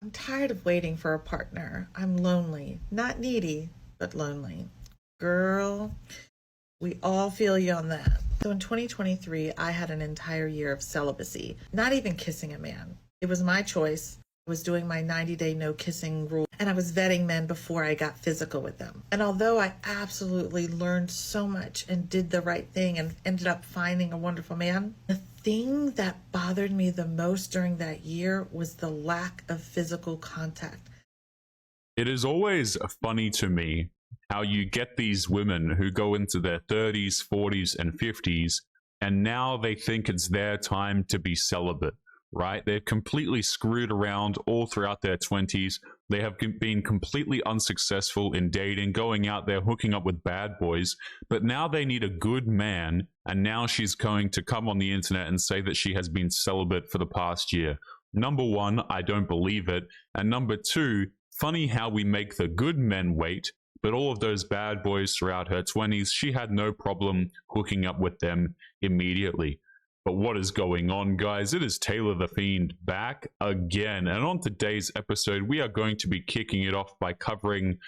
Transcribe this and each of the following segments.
I'm tired of waiting for a partner. I'm lonely. Not needy, but lonely. Girl, we all feel you on that. So in 2023, I had an entire year of celibacy, not even kissing a man. It was my choice. I was doing my 90-day no kissing rule, and I was vetting men before I got physical with them. And although I absolutely learned so much and did the right thing and ended up finding a wonderful man, the thing that bothered me the most during that year was the lack of physical contact. It is always funny to me how you get these women who go into their 30s, 40s, and 50s, and now they think it's their time to be celibate, right? They're completely screwed around all throughout their 20s. They have been completely unsuccessful in dating, going out there, hooking up with bad boys, but now they need a good man, and now she's going to come on the internet and say that she has been celibate for the past year. Number one, I don't believe it. And number two, funny how we make the good men wait, but all of those bad boys throughout her 20s, she had no problem hooking up with them immediately. But what is going on, guys? It is Taylor the Fiend back again. And on today's episode, we are going to be kicking it off by covering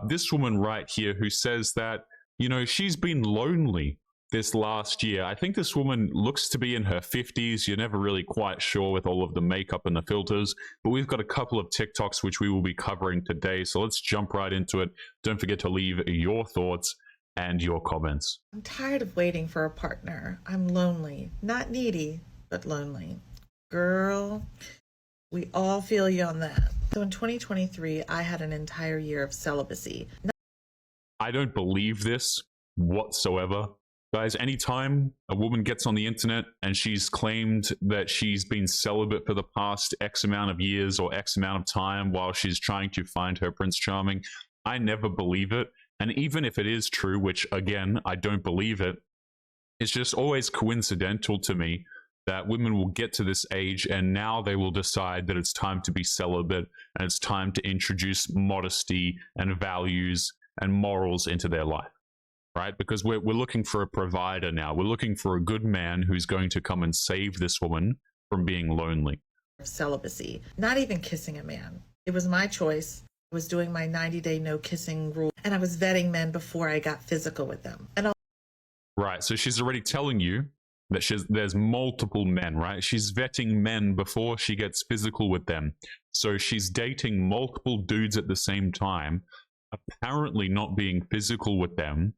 this woman right here who says that, you know, she's been lonely this last year. I think this woman looks to be in her 50s. You're never really quite sure with all of the makeup and the filters, but we've got a couple of TikToks which we will be covering today. So let's jump right into it. Don't forget to leave your thoughts and your comments. I'm tired of waiting for a partner. I'm lonely. Not needy, but lonely. Girl, we all feel you on that. So in 2023, I had an entire year of celibacy. I don't believe this whatsoever. Guys, anytime a woman gets on the internet and she's claimed that she's been celibate for the past X amount of years or X amount of time while she's trying to find her Prince Charming, I never believe it. And even if it is true, which again, I don't believe it, it's just always coincidental to me that women will get to this age and now they will decide that it's time to be celibate and it's time to introduce modesty and values and morals into their life. Right? Because we're looking for a provider now. We're looking for a good man who's going to come and save this woman from being lonely. Celibacy, not even kissing a man. It was my choice. I was doing my 90-day no kissing rule, and I was vetting men before I got physical with them. Right. So she's already telling you that there's multiple men, right? She's vetting men before she gets physical with them. So she's dating multiple dudes at the same time, apparently not being physical with them.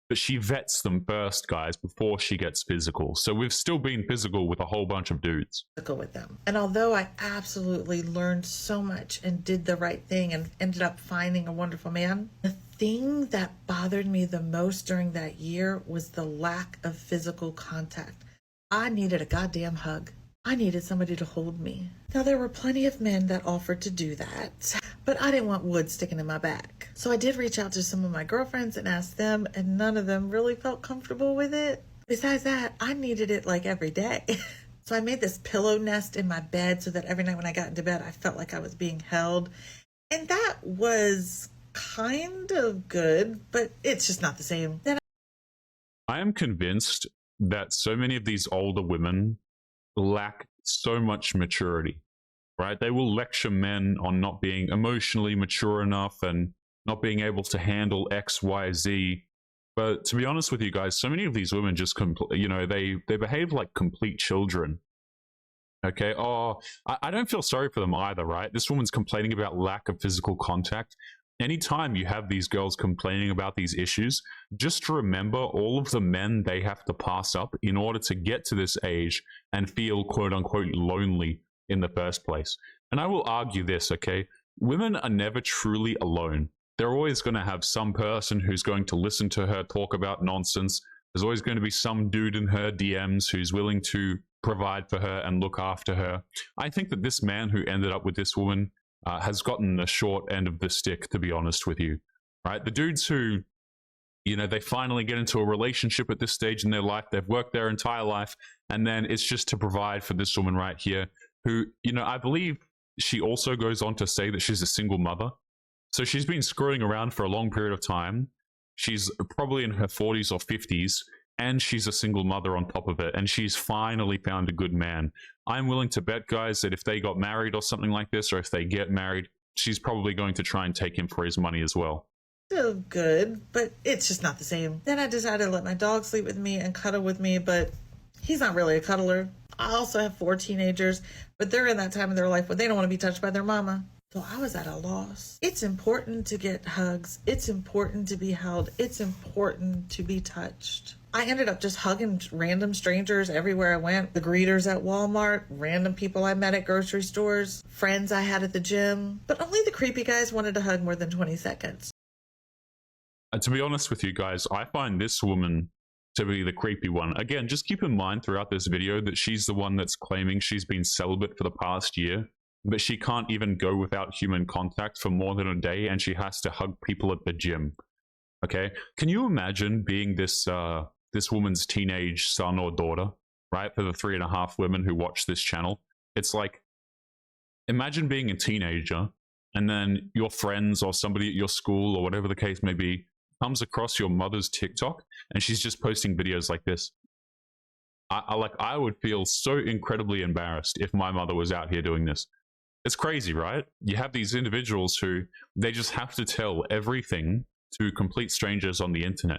But she vets them first, guys, before she gets physical. So we've still been physical with a whole bunch of dudes. With them. And although I absolutely learned so much and did the right thing and ended up finding a wonderful man, the thing that bothered me the most during that year was the lack of physical contact. I needed a goddamn hug. I needed somebody to hold me. Now, there were plenty of men that offered to do that, but I didn't want wood sticking in my back. So I did reach out to some of my girlfriends and ask them, and none of them really felt comfortable with it. Besides that, I needed it like every day. So I made this pillow nest in my bed so that every night when I got into bed, I felt like I was being held. And that was kind of good, but it's just not the same. I am convinced that so many of these older women lack so much maturity, right? They will lecture men on not being emotionally mature enough and not being able to handle X, Y, Z. But to be honest with you guys, so many of these women just, they behave like complete children. Okay. Oh, I don't feel sorry for them either, right? This woman's complaining about lack of physical contact. Anytime you have these girls complaining about these issues, just remember all of the men they have to pass up in order to get to this age and feel quote unquote lonely in the first place. And I will argue this, okay? Women are never truly alone. They're always going to have some person who's going to listen to her talk about nonsense. There's always going to be some dude in her DMs who's willing to provide for her and look after her. I think that this man who ended up with this woman has gotten the short end of the stick, to be honest with you, right? The dudes who, they finally get into a relationship at this stage in their life, they've worked their entire life, and then it's just to provide for this woman right here, who, I believe she also goes on to say that she's a single mother. So she's been screwing around for a long period of time. She's probably in her 40s or 50s, and she's a single mother on top of it, and she's finally found a good man. I'm willing to bet, guys, that if they got married or something like this, or if they get married, she's probably going to try and take him for his money as well. Still good, but it's just not the same. Then I decided to let my dog sleep with me and cuddle with me, but he's not really a cuddler. I also have 4 teenagers, but they're in that time of their life when they don't want to be touched by their mama. So I was at a loss. It's important to get hugs. It's important to be held. It's important to be touched. I ended up just hugging random strangers everywhere I went. The greeters at Walmart, random people I met at grocery stores, friends I had at the gym. But only the creepy guys wanted to hug more than 20 seconds. And to be honest with you guys, I find this woman to be the creepy one. Again, just keep in mind throughout this video that she's the one that's claiming she's been celibate for the past year, but she can't even go without human contact for more than a day, and she has to hug people at the gym. Okay? Can you imagine being this woman's teenage son or daughter, right? For the 3.5 women who watch this channel. It's like, imagine being a teenager, and then your friends or somebody at your school or whatever the case may be comes across your mother's TikTok, and she's just posting videos like this. I would feel so incredibly embarrassed if my mother was out here doing this. It's crazy, right? You have these individuals who they just have to tell everything to complete strangers on the internet.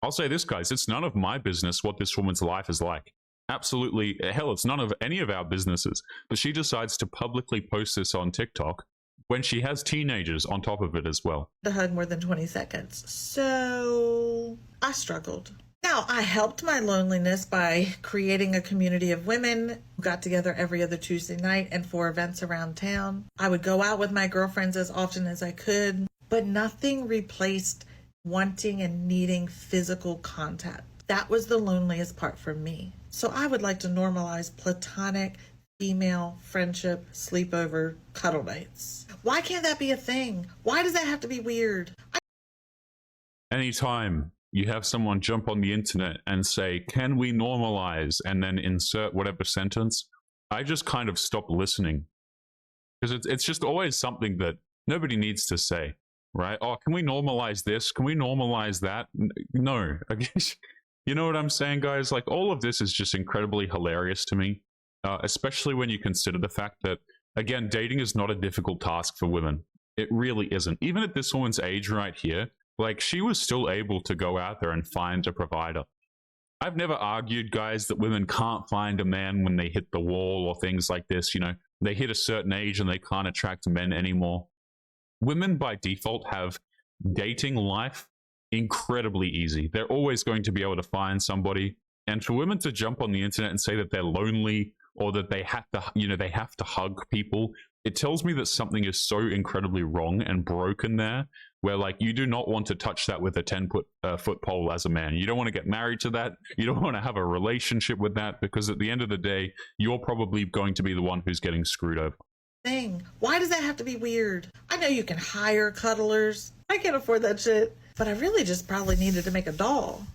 I'll say this, guys, it's none of my business what this woman's life is like. Absolutely, hell, it's none of any of our businesses. But she decides to publicly post this on TikTok when she has teenagers on top of it as well. To hug more than 20 seconds. So I struggled. Now, I helped my loneliness by creating a community of women who got together every other Tuesday night and for events around town. I would go out with my girlfriends as often as I could, but nothing replaced wanting and needing physical contact. That was the loneliest part for me. So I would like to normalize platonic female friendship, sleepover, cuddle nights. Why can't that be a thing? Why does that have to be weird? Anytime you have someone jump on the internet and say, can we normalize, and then insert whatever sentence, I just kind of stop listening. Because it's just always something that nobody needs to say, right? Oh, can we normalize this? Can we normalize that? No. You know what I'm saying, guys? Like, all of this is just incredibly hilarious to me, especially when you consider the fact that, again, dating is not a difficult task for women. It really isn't. Even at this woman's age right here, like, she was still able to go out there and find a provider. I've never argued, guys, that women can't find a man when they hit the wall or things like this. You know, they hit a certain age and they can't attract men anymore. Women by default have dating life incredibly easy. They're always going to be able to find somebody. And for women to jump on the internet and say that they're lonely or that they have to, you know, they have to hug people, it tells me that something is so incredibly wrong and broken there, where, like, you do not want to touch that with a 10-foot pole as a man. You don't want to get married to that. You don't want to have a relationship with that, because at the end of the day, you're probably going to be the one who's getting screwed over. Thing. Why does that have to be weird? I know you can hire cuddlers. I can't afford that shit. But I really just probably needed to make a doll.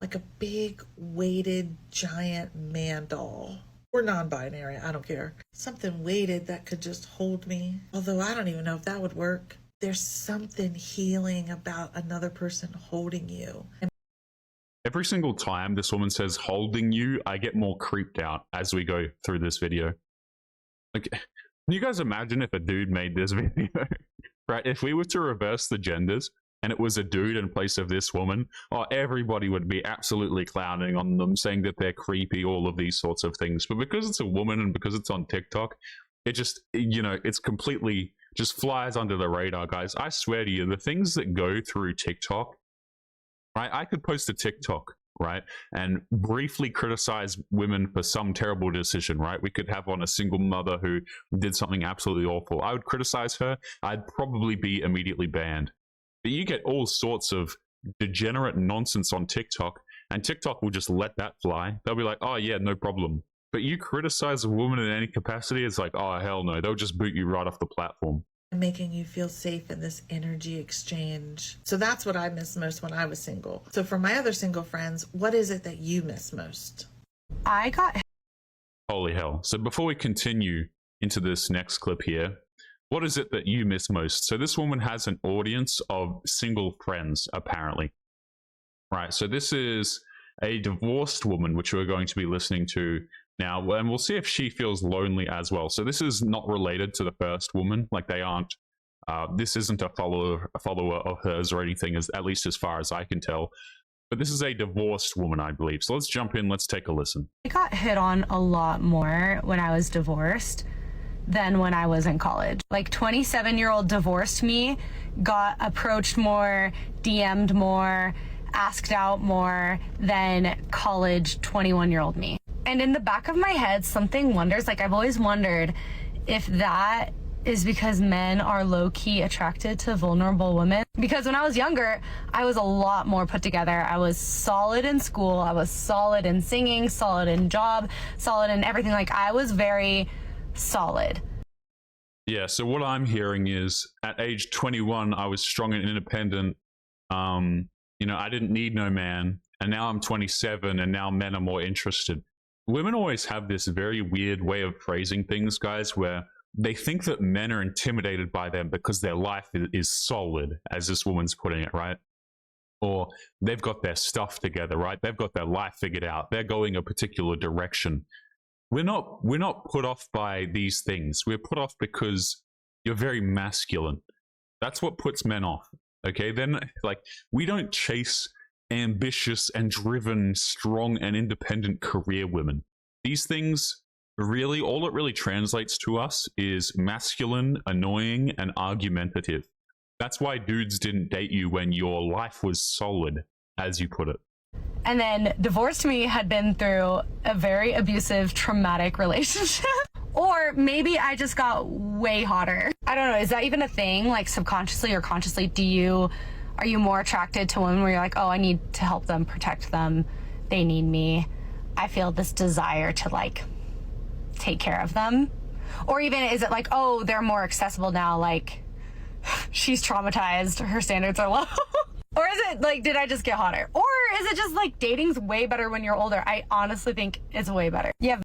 Like a big, weighted, giant man doll. Or non-binary, I don't care. Something weighted that could just hold me. Although I don't even know if that would work. There's something healing about another person holding you. Every single time this woman says holding you, I get more creeped out as we go through this video. Like, can you guys imagine if a dude made this video? Right? If we were to reverse the genders and it was a dude in place of this woman, oh, everybody would be absolutely clowning on them, saying that they're creepy, all of these sorts of things. But because it's a woman and because it's on TikTok, it just, you know, it's completely just flies under the radar, guys. I swear to you, the things that go through TikTok, right? I could post a TikTok, right, and briefly criticize women for some terrible decision, right? We could have on a single mother who did something absolutely awful. I would criticize her. I'd probably be immediately banned. But you get all sorts of degenerate nonsense on TikTok, and TikTok will just let that fly. They'll be like, oh yeah, no problem. But you criticize a woman in any capacity, it's like, oh hell no, they'll just boot you right off the platform. Making you feel safe in this energy exchange. So that's what I miss most when I was single. So for my other single friends, what is it that you miss most? I got... Holy hell. So before we continue into this next clip here, what is it that you miss most? So this woman has an audience of single friends, apparently. Right, so this is a divorced woman, which we're going to be listening to now, and we'll see if she feels lonely as well. So this is not related to the first woman, like they aren't. This isn't a follower of hers or anything, at least as far as I can tell. But this is a divorced woman, I believe. So let's jump in. Let's take a listen. I got hit on a lot more when I was divorced than when I was in college. Like 27-year-old divorced me got approached more, DM'd more, asked out more than college 21-year-old me. And in the back of my head, something wonders, like I've always wondered if that is because men are low-key attracted to vulnerable women. Because when I was younger, I was a lot more put together. I was solid in school. I was solid in singing, solid in job, solid in everything. Like I was very solid. Yeah, so what I'm hearing is at age 21, I was strong and independent. I didn't need no man. And now I'm 27 and now men are more interested. Women always have this very weird way of phrasing things, guys, where they think that men are intimidated by them because their life is solid, as this woman's putting it, right? Or they've got their stuff together, right? They've got their life figured out. They're going a particular direction. We're not put off by these things. We're put off because you're very masculine. That's what puts men off. Okay, then like we don't chase ambitious and driven, strong and independent career women. These things really, all it really translates to us is masculine, annoying, and argumentative. That's why dudes didn't date you when your life was solid, as you put it. And then divorced me had been through a very abusive, traumatic relationship. Or maybe I just got way hotter. I don't know. Is that even a thing? Like subconsciously or consciously, are you more attracted to women where you're like, oh, I need to help them, protect them. They need me. I feel this desire to like take care of them. Or even is it like, oh, they're more accessible now. Like she's traumatized. Her standards are low. Or is it like, did I just get hotter? Or is it just like dating's way better when you're older? I honestly think it's way better. Yeah.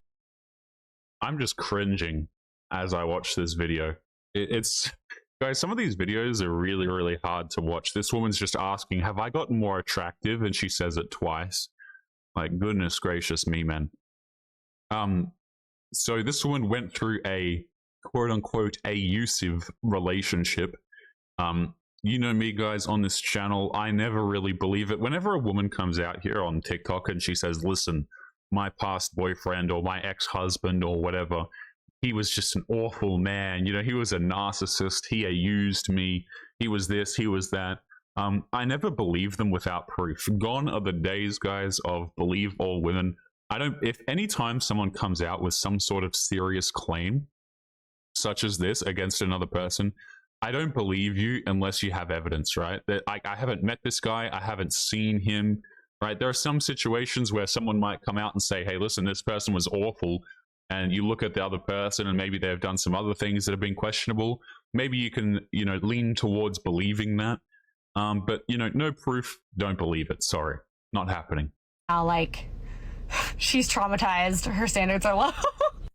I'm just cringing as I watch this video. It's guys, some of these videos are really, really hard to watch. This woman's just asking, have I gotten more attractive? And she says it twice. Like, goodness gracious me, man. So this woman went through a quote unquote abusive relationship. You know me, guys, on this channel, I never really believe it. Whenever a woman comes out here on TikTok and she says, listen, my past boyfriend or my ex-husband or whatever, he was just an awful man. You know, he was a narcissist. He used me. He was this, he was that. I never believe them without proof. Gone are the days, guys, of believe all women. If any time someone comes out with some sort of serious claim, such as this, against another person, I don't believe you unless you have evidence, right? That I haven't met this guy. I haven't seen him, right? There are some situations where someone might come out and say, hey, listen, this person was awful. And you look at the other person and maybe they've done some other things that have been questionable. Maybe you can, lean towards believing that. But, no proof, don't believe it. Sorry, not happening. Now, like, she's traumatized. Her standards are low.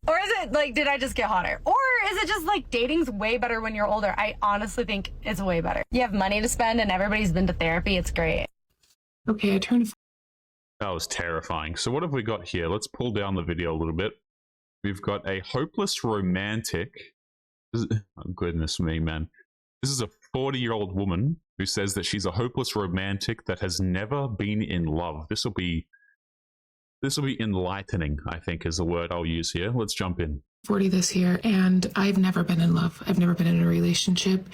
Or is it like, did I just get hotter? Or is it just like dating's way better when you're older? I honestly think it's way better. You have money to spend and everybody's been to therapy. It's great. Okay, I turned. That was terrifying. So what have we got here? Let's pull down the video a little bit. We've got a hopeless romantic. Oh, goodness me, man. This is a 40-year-old woman who says that she's a hopeless romantic that has never been in love. This will be enlightening, I think, is the word I'll use here. Let's jump in. 40 this year, and I've never been in love. I've never been in a relationship,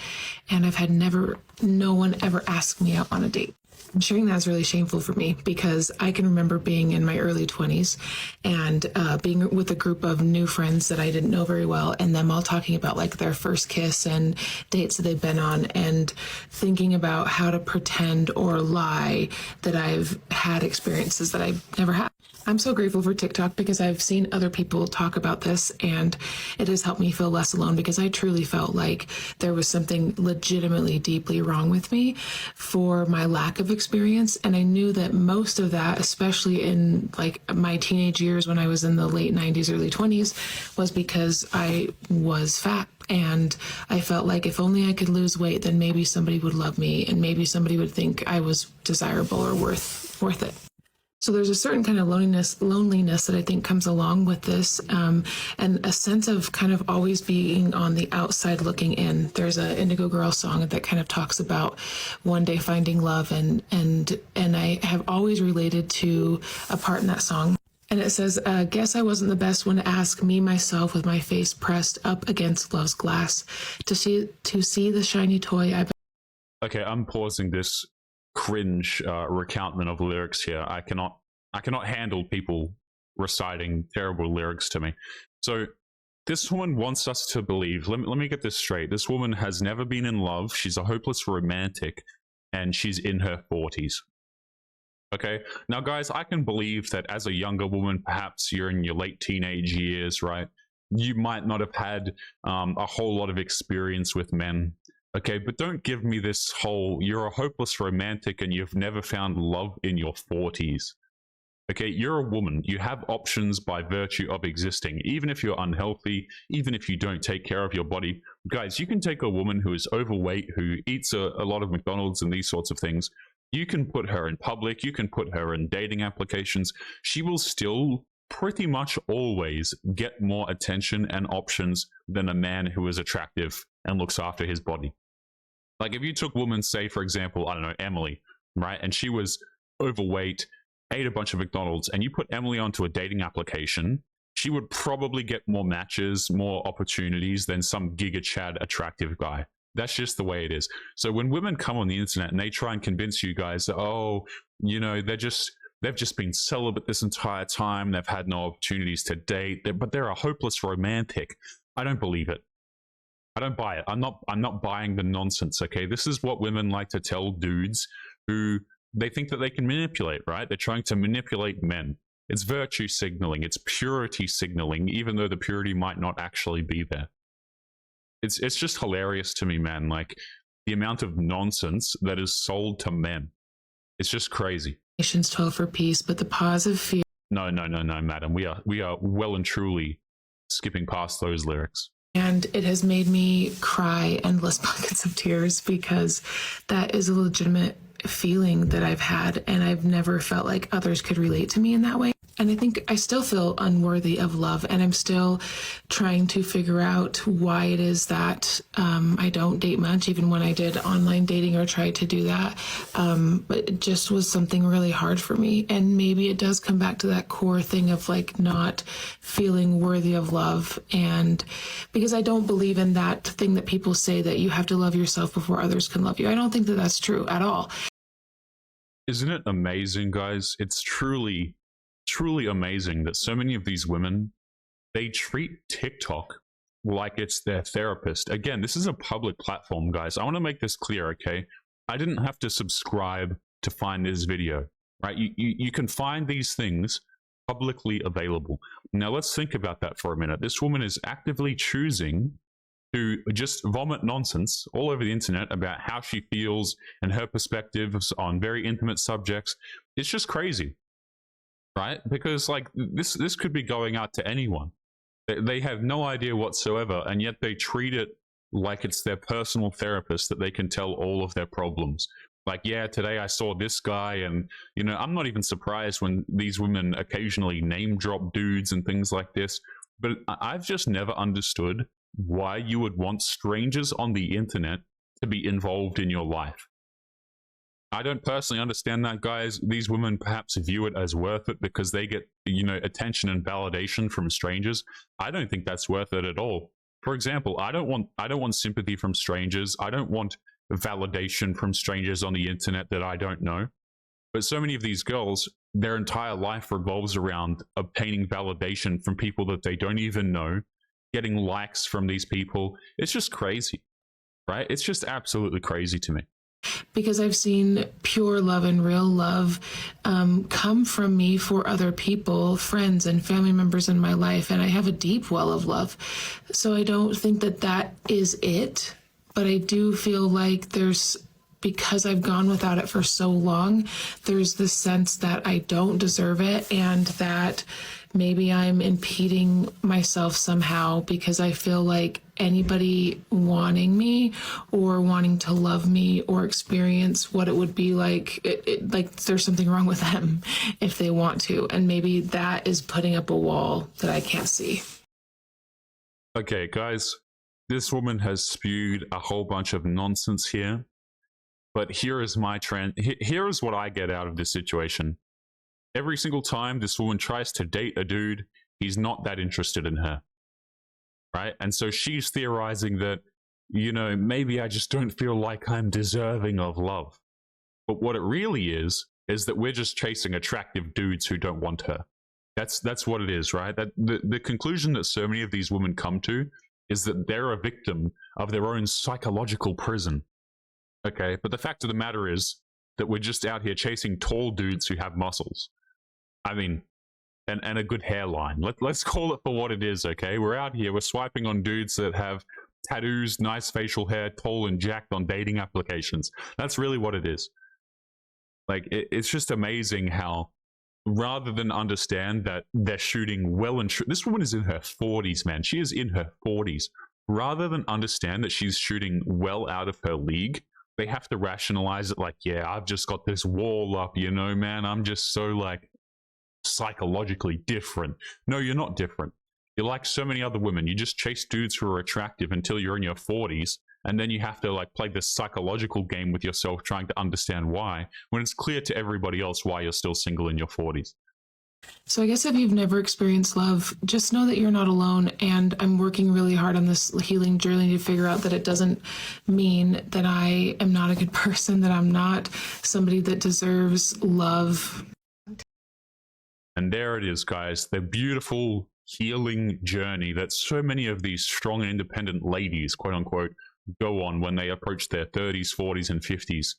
and I've had no one ever asked me out on a date. Sharing that is really shameful for me because I can remember being in my early 20s and being with a group of new friends that I didn't know very well, and them all talking about like their first kiss and dates that they've been on, and thinking about how to pretend or lie that I've had experiences that I've never had. I'm so grateful for TikTok because I've seen other people talk about this, and it has helped me feel less alone because I truly felt like there was something legitimately deeply wrong with me for my lack of experience. And I knew that most of that, especially in like my teenage years when I was in the late 90s, early 20s, was because I was fat. And I felt like if only I could lose weight, then maybe somebody would love me and maybe somebody would think I was desirable or worth it. So there's a certain kind of loneliness that I think comes along with this, and a sense of kind of always being on the outside looking in. There's an Indigo Girl song that kind of talks about one day finding love, and I have always related to a part in that song. And it says, guess I wasn't the best one to ask me myself with my face pressed up against love's glass to see the shiny toy I've. Okay, I'm pausing this cringe recountment of lyrics here. I cannot handle people reciting terrible lyrics to me. So this woman wants us to believe, let me get this straight. This woman has never been in love. She's a hopeless romantic, and she's in her 40s. Okay, now guys, I can believe that as a younger woman, perhaps you're in your late teenage years, right? You might not have had a whole lot of experience with men. Okay, but don't give me this whole, you're a hopeless romantic and you've never found love in your 40s. Okay, you're a woman. You have options by virtue of existing. Even if you're unhealthy, even if you don't take care of your body. Guys, you can take a woman who is overweight, who eats a lot of McDonald's and these sorts of things. You can put her in public. You can put her in dating applications. She will still pretty much always get more attention and options than a man who is attractive and looks after his body. Like if you took women, say, for example, I don't know, Emily, right? And she was overweight, ate a bunch of McDonald's, and you put Emily onto a dating application, she would probably get more matches, more opportunities than some Giga Chad attractive guy. That's just the way it is. So when women come on the internet and they try and convince you guys that, oh, you know, they've just been celibate this entire time, they've had no opportunities to date, but they're a hopeless romantic. I don't believe it. I don't buy it. I'm not buying the nonsense, okay? This is what women like to tell dudes who they think that they can manipulate, right? They're trying to manipulate men. It's virtue signaling. It's purity signaling, even though the purity might not actually be there. It's just hilarious to me, man. Like the amount of nonsense that is sold to men. It's just crazy. Nations toil for peace, but the pause of fear. No, madam. We are well and truly skipping past those lyrics. And it has made me cry endless buckets of tears because that is a legitimate feeling that I've had, and I've never felt like others could relate to me in that way. And I think I still feel unworthy of love, and I'm still trying to figure out why it is that I don't date much, even when I did online dating or tried to do that. But it just was something really hard for me. And maybe it does come back to that core thing of like not feeling worthy of love. And because I don't believe in that thing that people say that you have to love yourself before others can love you. I don't think that that's true at all. Isn't it amazing, guys? It's truly amazing that so many of these women, they treat TikTok like it's their therapist. Again, this is a public platform, guys. I want to make this clear, okay? I didn't have to subscribe to find this video, right? You can find these things publicly available. Now, let's think about that for a minute. This woman is actively choosing to just vomit nonsense all over the internet about how she feels and her perspectives on very intimate subjects. It's just crazy. Right? Because like this could be going out to anyone. They have no idea whatsoever, and yet they treat it like it's their personal therapist that they can tell all of their problems. Like, yeah, today I saw this guy, and you know, I'm not even surprised when these women occasionally name drop dudes and things like this. But I've just never understood why you would want strangers on the internet to be involved in your life. I don't personally understand that, guys. These women perhaps view it as worth it because they get, you know, attention and validation from strangers. I don't think that's worth it at all. For example, I don't want sympathy from strangers. I don't want validation from strangers on the internet that I don't know. But so many of these girls, their entire life revolves around obtaining validation from people that they don't even know, getting likes from these people. It's just crazy, right? It's just absolutely crazy to me. Because I've seen pure love and real love come from me for other people, friends and family members in my life, and I have a deep well of love. So I don't think that that is it, but I do feel like because I've gone without it for so long, there's this sense that I don't deserve it and that maybe I'm impeding myself somehow because I feel like anybody wanting me or wanting to love me or experience what it would be like. Like there's something wrong with them if they want to. And maybe that is putting up a wall that I can't see. Okay, guys, this woman has spewed a whole bunch of nonsense here. But here is my here is what I get out of this situation. Every single time this woman tries to date a dude, he's not that interested in her. Right? And so she's theorizing that, you know, maybe I just don't feel like I'm deserving of love. But what it really is that we're just chasing attractive dudes who don't want her. That's what it is, right? That the conclusion that so many of these women come to is that they're a victim of their own psychological prison. Okay, but the fact of the matter is that we're just out here chasing tall dudes who have muscles. I mean, and a good hairline. Let's call it for what it is, okay? We're out here, we're swiping on dudes that have tattoos, nice facial hair, tall and jacked on dating applications. That's really what it is. Like, it's just amazing how, rather than understand that they're shooting well and this woman is in her 40s, man. She is in her 40s. Rather than understand that she's shooting well out of her league, they have to rationalize it like, yeah, I've just got this wall up, you know, man. I'm just so, like, psychologically different. No, you're not different. You're like so many other women. You just chase dudes who are attractive until you're in your 40s, and then you have to, like, play this psychological game with yourself trying to understand why, when it's clear to everybody else why you're still single in your 40s. So I guess if you've never experienced love, just know that you're not alone. And I'm working really hard on this healing journey to figure out that it doesn't mean that I am not a good person, that I'm not somebody that deserves love. And there it is, guys, the beautiful healing journey that so many of these strong and independent ladies, quote unquote, go on when they approach their 30s, 40s, and 50s.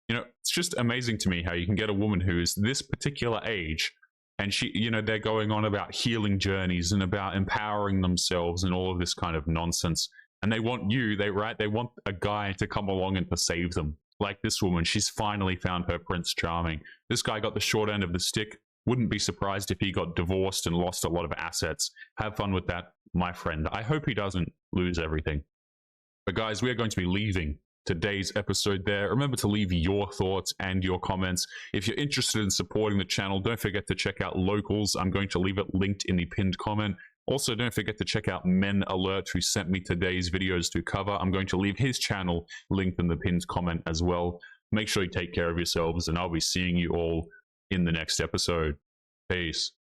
You know, it's just amazing to me how you can get a woman who is this particular age, and she, you know, they're going on about healing journeys and about empowering themselves and all of this kind of nonsense. And they want you, they want a guy to come along and to save them. Like this woman, she's finally found her Prince Charming. This guy got the short end of the stick. Wouldn't be surprised if he got divorced and lost a lot of assets. Have fun with that, my friend. I hope he doesn't lose everything. But guys, we are going to be leaving today's episode there. Remember to leave your thoughts and your comments. If you're interested in supporting the channel, don't forget to check out Locals. I'm going to leave it linked in the pinned comment. Also, don't forget to check out Men Alert, who sent me today's videos to cover. I'm going to leave his channel linked in the pinned comment as well. Make sure you take care of yourselves, and I'll be seeing you all in the next episode. Peace.